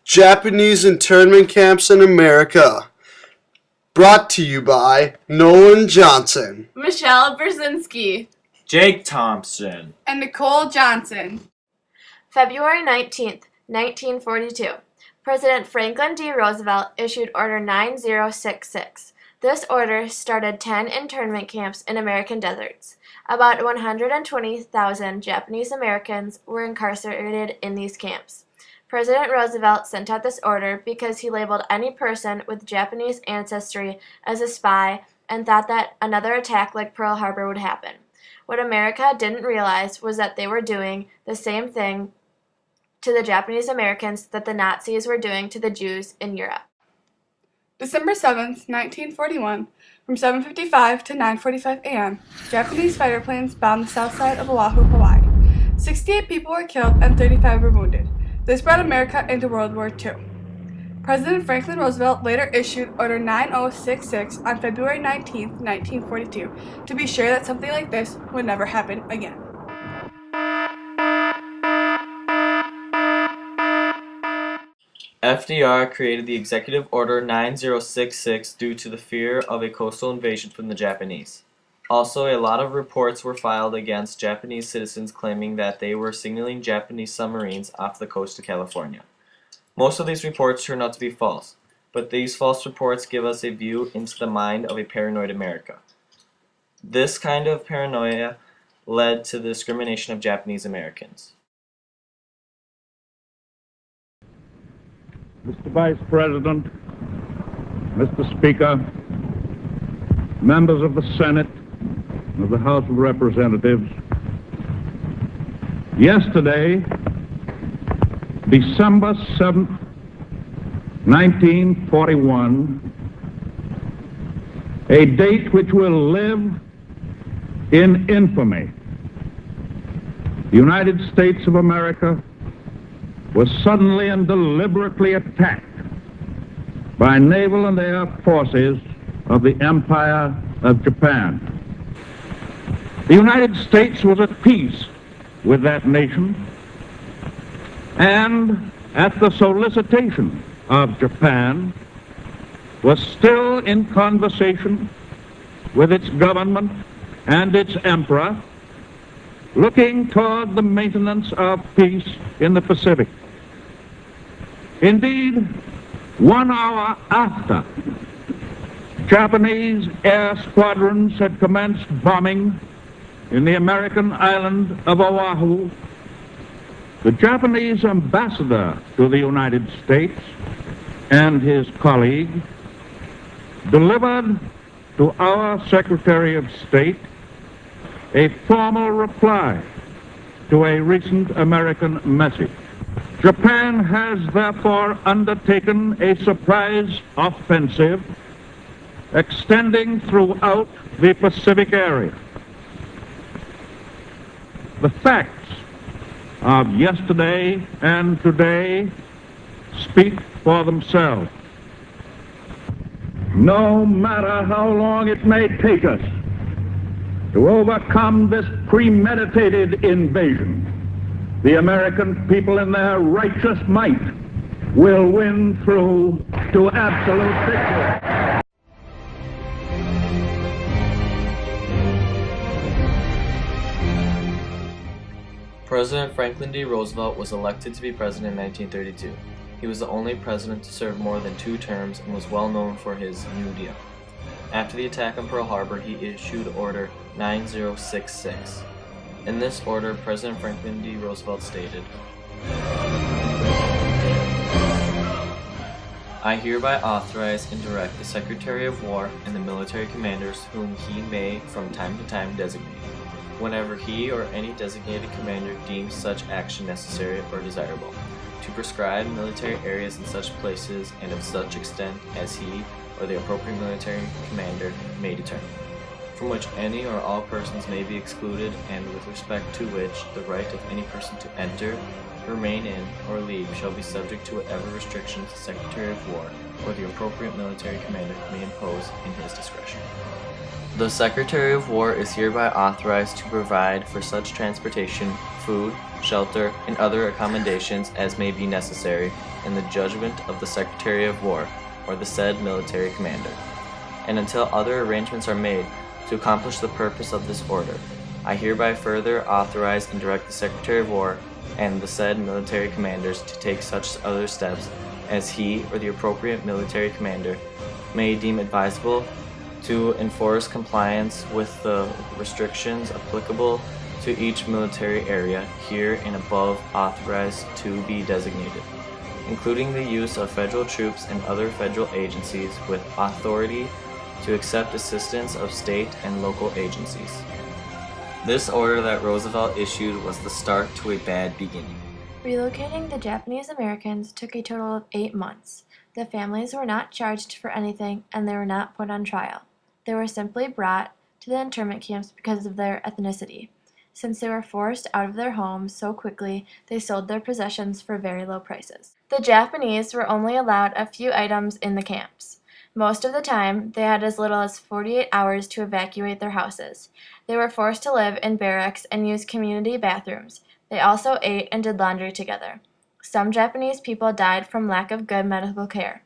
Japanese internment camps in America. Brought to you by Nolan Johnson, Michelle Brzezinski, Jake Thompson, and Nicole Johnson. February 19th, 1942. President Franklin D. Roosevelt issued Order 9066. This order started 10 internment camps in American deserts. About 120,000 Japanese Americans were incarcerated in these camps. President Roosevelt sent out this order because he labeled any person with Japanese ancestry as a spy and thought that another attack like Pearl Harbor would happen. What America didn't realize was that they were doing the same thing to the Japanese Americans that the Nazis were doing to the Jews in Europe. December 7th, 1941, from 7:55 to 9:45 a.m., Japanese fighter planes bombed the south side of Oahu, Hawaii. 68 people were killed and 35 were wounded. This brought America into World War II. President Franklin Roosevelt later issued Order 9066 on February 19, 1942, to be sure that something like this would never happen again. FDR created the Executive Order 9066 due to the fear of a coastal invasion from the Japanese. Also, a lot of reports were filed against Japanese citizens claiming that they were signaling Japanese submarines off the coast of California. Most of these reports turned out to be false, but these false reports give us a view into the mind of a paranoid America. This kind of paranoia led to the discrimination of Japanese Americans. Mr. Vice President, Mr. Speaker, members of the Senate, of the House of Representatives, yesterday, December 7th, 1941, a date which will live in infamy, the United States of America was suddenly and deliberately attacked by naval and air forces of the Empire of Japan. The United States was at peace with that nation, and at the solicitation of Japan, was still in conversation with its government and its emperor, looking toward the maintenance of peace in the Pacific. Indeed, 1 hour after Japanese air squadrons had commenced bombing in the American island of Oahu, the Japanese ambassador to the United States and his colleague delivered to our Secretary of State a formal reply to a recent American message. Japan has therefore undertaken a surprise offensive extending throughout the Pacific area. The facts of yesterday and today speak for themselves. No matter how long it may take us to overcome this premeditated invasion, the American people in their righteous might will win through to absolute victory. President Franklin D. Roosevelt was elected to be president in 1932. He was the only president to serve more than 2 terms and was well known for his New Deal. After the attack on Pearl Harbor, he issued Order 9066. In this order, President Franklin D. Roosevelt stated, I hereby authorize and direct the Secretary of War and the military commanders whom he may from time to time designate, whenever he or any designated commander deems such action necessary or desirable, to prescribe military areas in such places and of such extent as he or the appropriate military commander may determine, from which any or all persons may be excluded, and with respect to which the right of any person to enter, remain in, or leave shall be subject to whatever restrictions the Secretary of War or the appropriate military commander may impose in his discretion. The Secretary of War is hereby authorized to provide for such transportation food, shelter, and other accommodations as may be necessary in the judgment of the Secretary of War or the said military commander. And until other arrangements are made to accomplish the purpose of this order, I hereby further authorize and direct the Secretary of War and the said military commanders to take such other steps as he or the appropriate military commander may deem advisable to enforce compliance with the restrictions applicable to each military area here and above authorized to be designated, including the use of federal troops and other federal agencies with authority to accept assistance of state and local agencies. This order that Roosevelt issued was the start to a bad beginning. Relocating the Japanese Americans took a total of 8 months. The families were not charged for anything and they were not put on trial. They were simply brought to the internment camps because of their ethnicity. Since they were forced out of their homes so quickly, they sold their possessions for very low prices. The Japanese were only allowed a few items in the camps. Most of the time, they had as little as 48 hours to evacuate their houses. They were forced to live in barracks and use community bathrooms. They also ate and did laundry together. Some Japanese people died from lack of good medical care.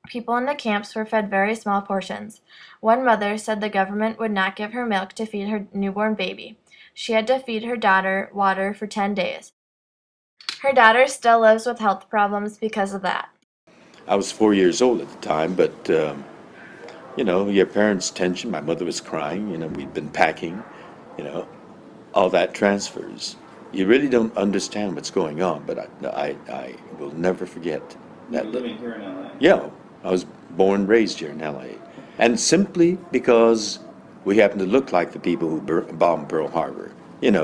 People in the camps were fed very small portions. One mother said the government would not give her milk to feed her newborn baby. She had to feed her daughter water for 10 days. Her daughter still lives with health problems because of that. I was 4 years old at the time, but, your parents' tension, my mother was crying, we'd been packing, all that transfers. You really don't understand what's going on, but I will never forget that. You're living here in LA? Yeah, I was born and raised here in LA. And simply because we happen to look like the people who bombed Pearl Harbor. There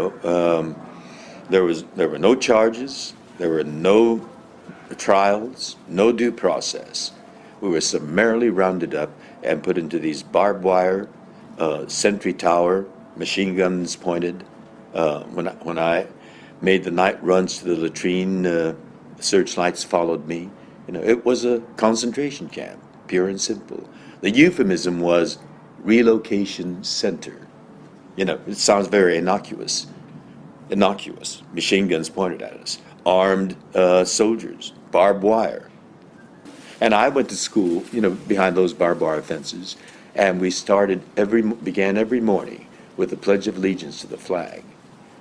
were no charges, there were no trials, no due process. We were summarily rounded up and put into these barbed wire, sentry tower, machine guns pointed. When I made the night runs to the latrine, searchlights followed me. It was a concentration camp, pure and simple. The euphemism was relocation center. It sounds very innocuous. Machine guns pointed at us, armed soldiers, barbed wire. And I went to school, behind those barbed wire fences, and we began every morning with the Pledge of Allegiance to the flag.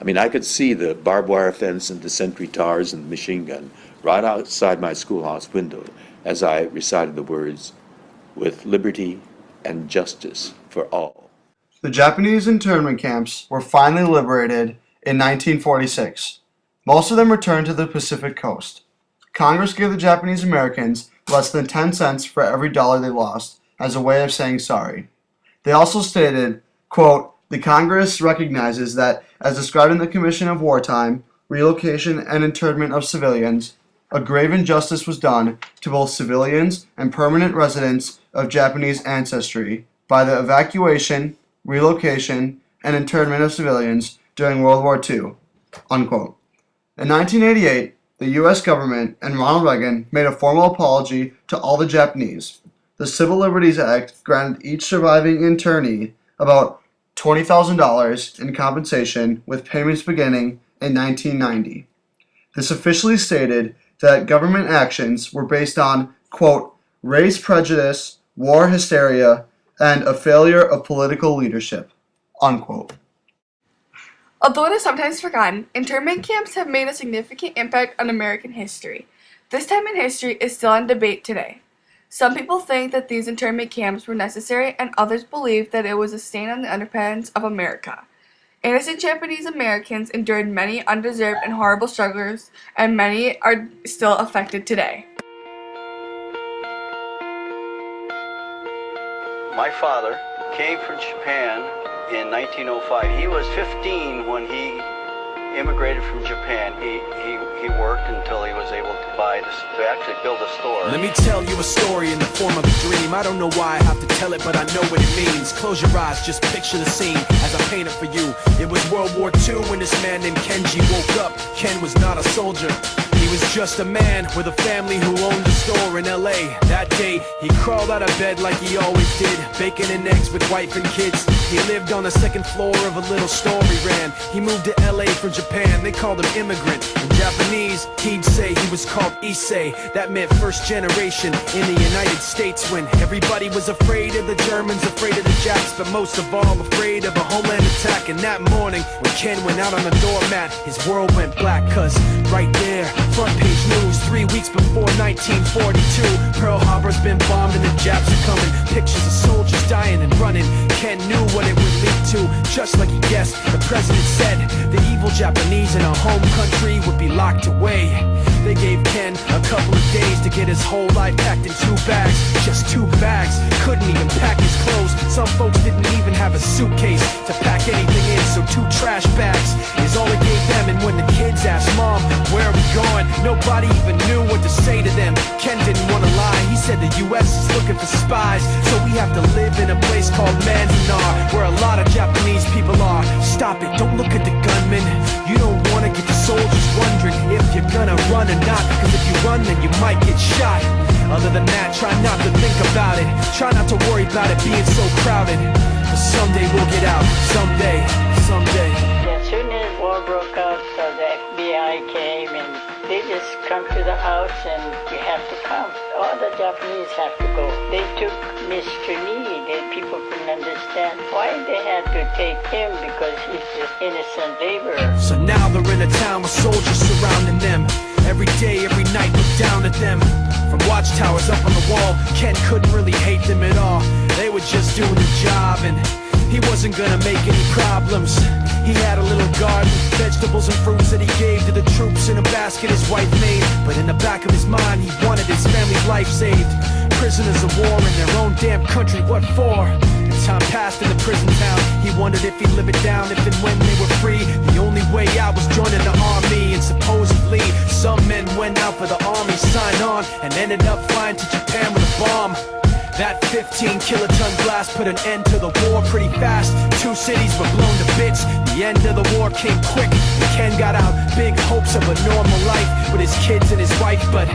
I could see the barbed wire fence and the sentry towers and the machine gun right outside my schoolhouse window as I recited the words, "With liberty and justice for all." The Japanese internment camps were finally liberated in 1946. Most of them returned to the Pacific coast. Congress gave the Japanese Americans less than 10 cents for every dollar they lost as a way of saying sorry. They also stated, quote, "The Congress recognizes that, as described in the Commission of Wartime, Relocation and Internment of Civilians, a grave injustice was done to both civilians and permanent residents of Japanese ancestry by the evacuation, relocation, and internment of civilians during World War II." Unquote. In 1988, the U.S. government and Ronald Reagan made a formal apology to all the Japanese. The Civil Liberties Act granted each surviving internee about $20,000 in compensation, with payments beginning in 1990. This officially stated that government actions were based on, quote, "race prejudice, war hysteria, and a failure of political leadership," unquote. Although it is sometimes forgotten, internment camps have made a significant impact on American history. This time in history is still in debate today. Some people think that these internment camps were necessary, and others believe that it was a stain on the underpinnings of America. Innocent Japanese Americans endured many undeserved and horrible struggles, and many are still affected today. My father came from Japan in 1905. He was 15 when he immigrated from Japan. He worked until he was able to actually build a store. Let me tell you a story in the form of a dream. I don't know why I have to tell it, but I know what it means. Close your eyes, just picture the scene as I paint it for you. It was World War II when this man named Kenji woke up. Ken was not a soldier. He was just a man with a family who owned a store in LA. That day, he crawled out of bed like he always did, bacon and eggs with wife and kids. He lived on the second floor of a little store he ran. He moved to LA from Japan, they called him immigrant. In Japanese, he'd say he was called Issei. That meant first generation in the United States, when everybody was afraid of the Germans, afraid of the Japs, but most of all afraid of a homeland attack. And that morning, when Ken went out on the doormat, his world went black, cause right there, front page news, 3 weeks before 1942, Pearl Harbor's been bombed and the Japs are coming. Pictures of soldiers dying and running. Ken knew what it would lead to, just like he guessed. The president said the evil Japanese in our home country would be locked away. They gave Ken a couple of days to get his whole life packed in 2 bags. Just 2 bags, couldn't even pack his clothes. Some folks didn't even have a suitcase to pack anything in, so 2 trash bags is all it gave them. And when the kids asked Mom, where are we going, nobody even knew what to say to them. Ken didn't want to lie, he said the US is looking for spies, so we have to live in a place called Manzanar, where a lot of Japanese people are. Stop it, don't look at the gunman. You don't want to get the soldiers wondering if you're gonna run or not, cause if you run then you might get shot. Other than that, try not to think about it. Try not to worry about it being so crowded. But someday we'll get out. Someday, someday. As soon as war broke out, so the FBI came and they just come to the house and you have to come. All the Japanese have to go. They took Mr. Nii. People couldn't understand why they had to take him, because he's just innocent laborer. So now they're in a town with soldiers surrounding them. Every day, every night, look down at them. From watchtowers up on the wall, Ken couldn't really hate them at all. They were just doing the job, and he wasn't gonna make any problems. He had a little garden, vegetables and fruits that he gave to the troops in a basket his wife made. But in the back of his mind, he wanted his family's life saved. Prisoners of war in their own damn country, what for? As time passed in the prison town, he wondered if he'd live it down if and when they were free. The only way out was joining the army, and supposedly some men went out for the army, signed on, and ended up flying to Japan with a bomb. That 15-kiloton blast put an end to the war pretty fast. 2 cities were blown to bits. The end of the war came quick, and Ken got out big hopes of a normal life with his kids and his wife. But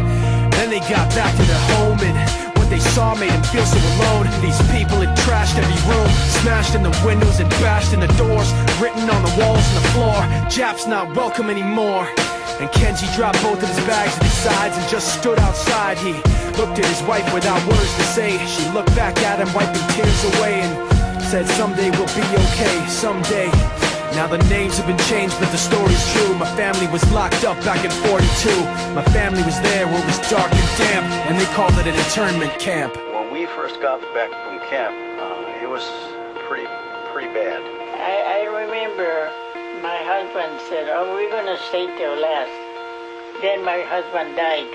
then they got back to their home, and what they saw made him feel so alone. These people had trashed every room, smashed in the windows and bashed in the doors, written on the walls and the floor, Japs not welcome anymore. And Kenji dropped both of his bags at his sides and just stood outside. He looked at his wife without words to say. She looked back at him, wiping tears away, and said, someday we'll be okay, someday. Now the names have been changed, but the story's true. My family was locked up back in 42. My family was there where it was dark and damp, and they called it an internment camp. When we first got back from camp, it was pretty bad. I remember my husband said, oh, we're going to stay till last. Then my husband died.